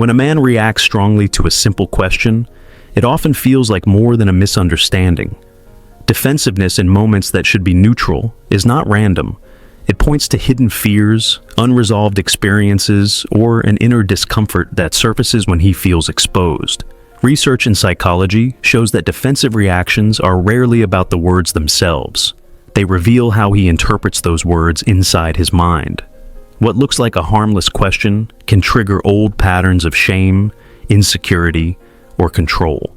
When a man reacts strongly to a simple question, it often feels like more than a misunderstanding. Defensiveness in moments that should be neutral is not random. It points to hidden fears, unresolved experiences, or an inner discomfort that surfaces when he feels exposed. Research in psychology shows that defensive reactions are rarely about the words themselves. They reveal how he interprets those words inside his mind. What looks like a harmless question can trigger old patterns of shame, insecurity, or control.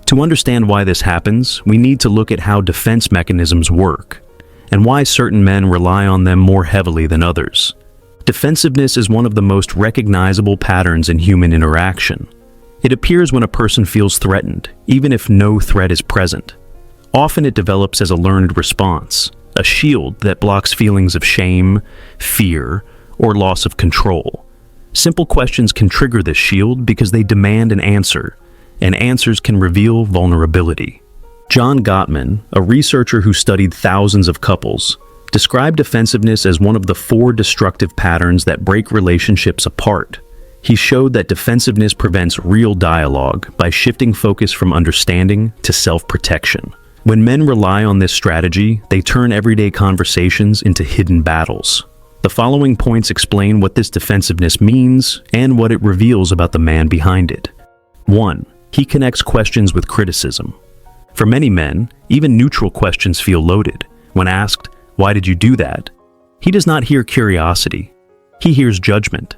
To understand why this happens, we need to look at how defense mechanisms work, and why certain men rely on them more heavily than others. Defensiveness is one of the most recognizable patterns in human interaction. It appears when a person feels threatened, even if no threat is present. Often it develops as a learned response, a shield that blocks feelings of shame, fear, or loss of control. Simple questions can trigger this shield because they demand an answer, and answers can reveal vulnerability. John Gottman, a researcher who studied thousands of couples, described defensiveness as one of the 4 destructive patterns that break relationships apart. He showed that defensiveness prevents real dialogue by shifting focus from understanding to self-protection. When men rely on this strategy, they turn everyday conversations into hidden battles. The following points explain what this defensiveness means and what it reveals about the man behind it. 1. He connects questions with criticism. For many men, even neutral questions feel loaded. When asked, "Why did you do that?" he does not hear curiosity. He hears judgment.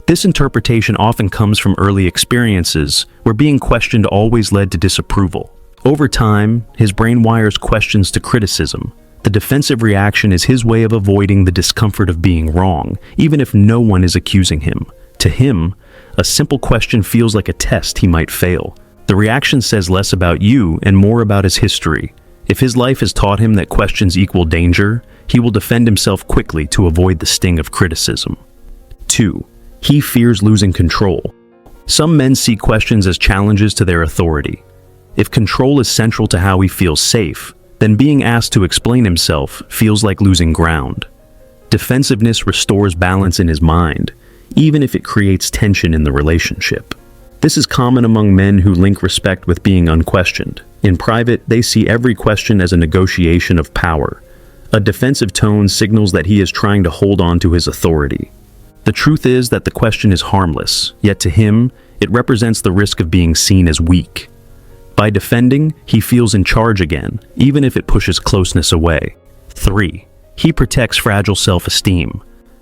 This interpretation often comes from early experiences where being questioned always led to disapproval. Over time, his brain wires questions to criticism. The defensive reaction is his way of avoiding the discomfort of being wrong, even if no one is accusing him. To him, a simple question feels like a test he might fail. The reaction says less about you and more about his history. If his life has taught him that questions equal danger, he will defend himself quickly to avoid the sting of criticism. 2. He fears losing control. Some men see questions as challenges to their authority. If control is central to how he feels safe, then being asked to explain himself feels like losing ground. Defensiveness restores balance in his mind, even if it creates tension in the relationship. This is common among men who link respect with being unquestioned. In private, they see every question as a negotiation of power. A defensive tone signals that he is trying to hold on to his authority. The truth is that the question is harmless, yet to him, it represents the risk of being seen as weak. By defending, he feels in charge again, even if it pushes closeness away. 3. He protects fragile self-esteem.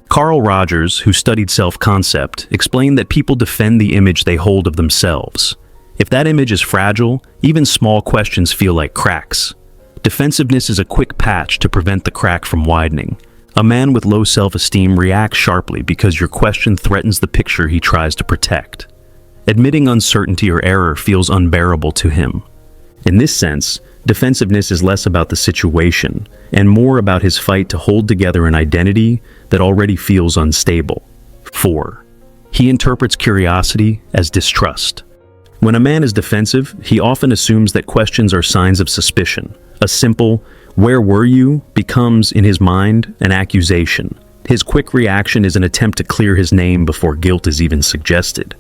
Carl Rogers, who studied self-concept, explained that people defend the image they hold of themselves. If that image is fragile, even small questions feel like cracks. Defensiveness is a quick patch to prevent the crack from widening. A man with low self-esteem reacts sharply because your question threatens the picture he tries to protect. Admitting uncertainty or error feels unbearable to him. In this sense, defensiveness is less about the situation and more about his fight to hold together an identity that already feels unstable. 4. He interprets curiosity as distrust. When a man is defensive, he often assumes that questions are signs of suspicion. A simple, "Where were you?" becomes, in his mind, an accusation. His quick reaction is an attempt to clear his name before guilt is even suggested.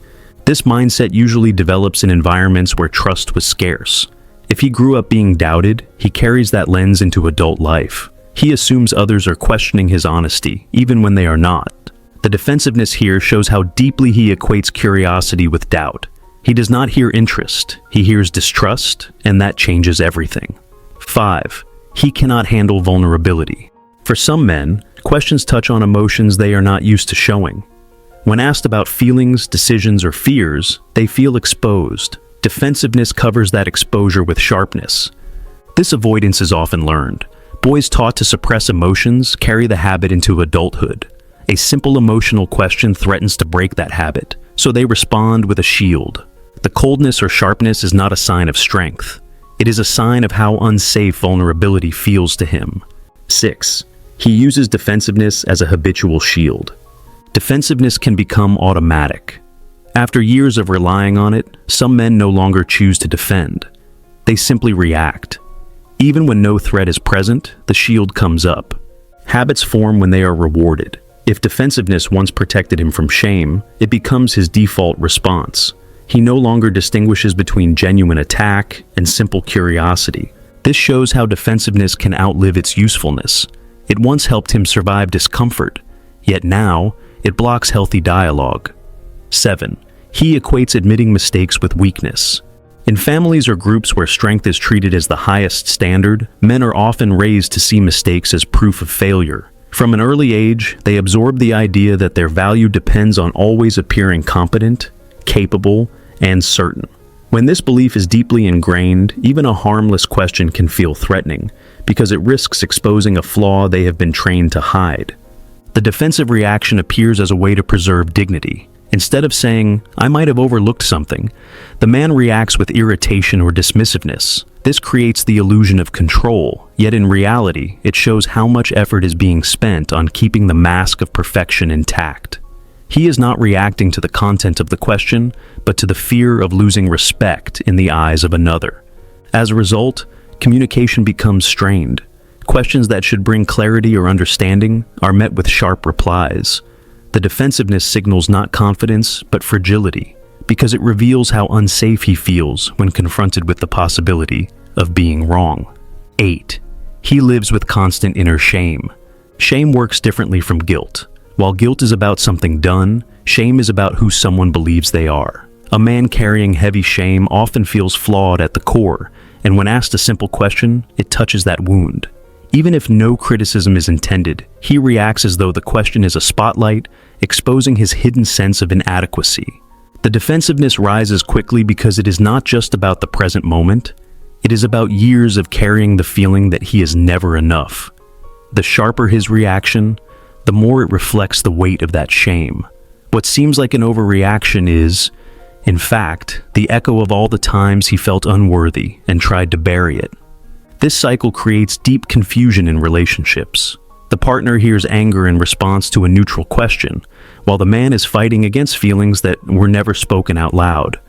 This mindset usually develops in environments where trust was scarce. If he grew up being doubted, he carries that lens into adult life. He assumes others are questioning his honesty, even when they are not. The defensiveness here shows how deeply he equates curiosity with doubt. He does not hear interest, he hears distrust, and that changes everything. 5. He cannot handle vulnerability. For some men, questions touch on emotions they are not used to showing. When asked about feelings, decisions, or fears, they feel exposed. Defensiveness covers that exposure with sharpness. This avoidance is often learned. Boys taught to suppress emotions carry the habit into adulthood. A simple emotional question threatens to break that habit, so they respond with a shield. The coldness or sharpness is not a sign of strength. It is a sign of how unsafe vulnerability feels to him. 6. He uses defensiveness as a habitual shield. Defensiveness can become automatic. After years of relying on it, some men no longer choose to defend. They simply react. Even when no threat is present, the shield comes up. Habits form when they are rewarded. If defensiveness once protected him from shame, it becomes his default response. He no longer distinguishes between genuine attack and simple curiosity. This shows how defensiveness can outlive its usefulness. It once helped him survive discomfort, yet now it blocks healthy dialogue. 7. He equates admitting mistakes with weakness. In families or groups where strength is treated as the highest standard, men are often raised to see mistakes as proof of failure. From an early age, they absorb the idea that their value depends on always appearing competent, capable, and certain. When this belief is deeply ingrained, even a harmless question can feel threatening, because it risks exposing a flaw they have been trained to hide. The defensive reaction appears as a way to preserve dignity. Instead of saying, "I might have overlooked something," the man reacts with irritation or dismissiveness. This creates the illusion of control, yet in reality, it shows how much effort is being spent on keeping the mask of perfection intact. He is not reacting to the content of the question, but to the fear of losing respect in the eyes of another. As a result, communication becomes strained. Questions that should bring clarity or understanding are met with sharp replies. The defensiveness signals not confidence, but fragility, because it reveals how unsafe he feels when confronted with the possibility of being wrong. 8. He lives with constant inner shame. Shame works differently from guilt. While guilt is about something done, shame is about who someone believes they are. A man carrying heavy shame often feels flawed at the core, and when asked a simple question, it touches that wound. Even if no criticism is intended, he reacts as though the question is a spotlight, exposing his hidden sense of inadequacy. The defensiveness rises quickly because it is not just about the present moment, it is about years of carrying the feeling that he is never enough. The sharper his reaction, the more it reflects the weight of that shame. What seems like an overreaction is, in fact, the echo of all the times he felt unworthy and tried to bury it. This cycle creates deep confusion in relationships. The partner hears anger in response to a neutral question, while the man is fighting against feelings that were never spoken out loud.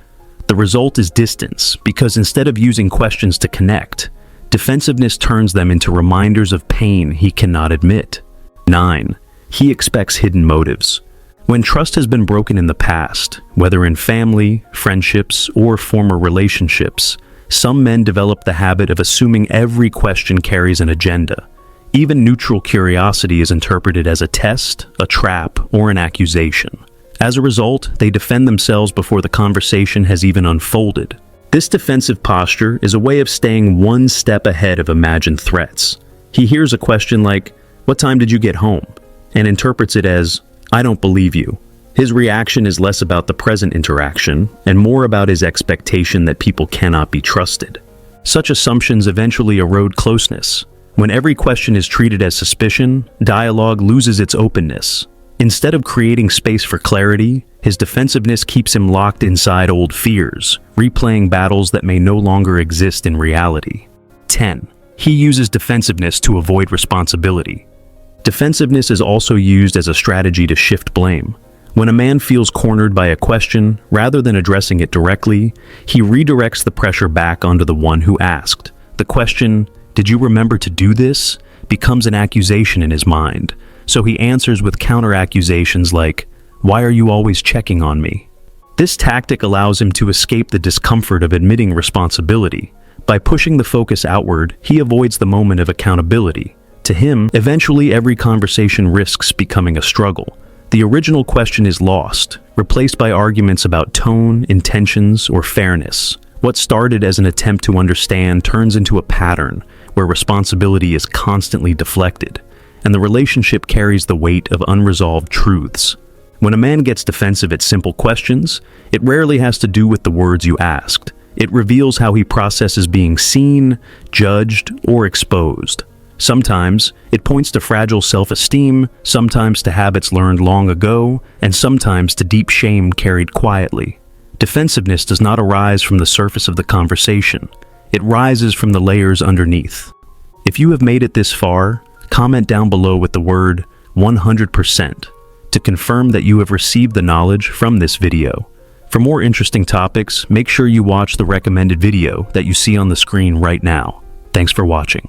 The result is distance, because instead of using questions to connect, defensiveness turns them into reminders of pain he cannot admit. 9. He expects hidden motives. When trust has been broken in the past, whether in family, friendships, or former relationships, some men develop the habit of assuming every question carries an agenda. Even neutral curiosity is interpreted as a test, a trap, or an accusation. As a result, they defend themselves before the conversation has even unfolded. This defensive posture is a way of staying one step ahead of imagined threats. He hears a question like, "What time did you get home?" and interprets it as, "I don't believe you." His reaction is less about the present interaction and more about his expectation that people cannot be trusted. Such assumptions eventually erode closeness. When every question is treated as suspicion, dialogue loses its openness. Instead of creating space for clarity, his defensiveness keeps him locked inside old fears, replaying battles that may no longer exist in reality. 10. He uses defensiveness to avoid responsibility. Defensiveness is also used as a strategy to shift blame. When a man feels cornered by a question, rather than addressing it directly, he redirects the pressure back onto the one who asked. The question, "Did you remember to do this?" becomes an accusation in his mind, so he answers with counter-accusations like, "Why are you always checking on me?" This tactic allows him to escape the discomfort of admitting responsibility. By pushing the focus outward, he avoids the moment of accountability. To him, eventually every conversation risks becoming a struggle. The original question is lost, replaced by arguments about tone, intentions, or fairness. What started as an attempt to understand turns into a pattern where responsibility is constantly deflected, and the relationship carries the weight of unresolved truths. When a man gets defensive at simple questions, it rarely has to do with the words you asked. It reveals how he processes being seen, judged, or exposed. Sometimes it points to fragile self-esteem, sometimes to habits learned long ago, and sometimes to deep shame carried quietly. Defensiveness does not arise from the surface of the conversation. It rises from the layers underneath. If you have made it this far, comment down below with the word 100% to confirm that you have received the knowledge from this video. For more interesting topics, make sure you watch the recommended video that you see on the screen right now. Thanks for watching.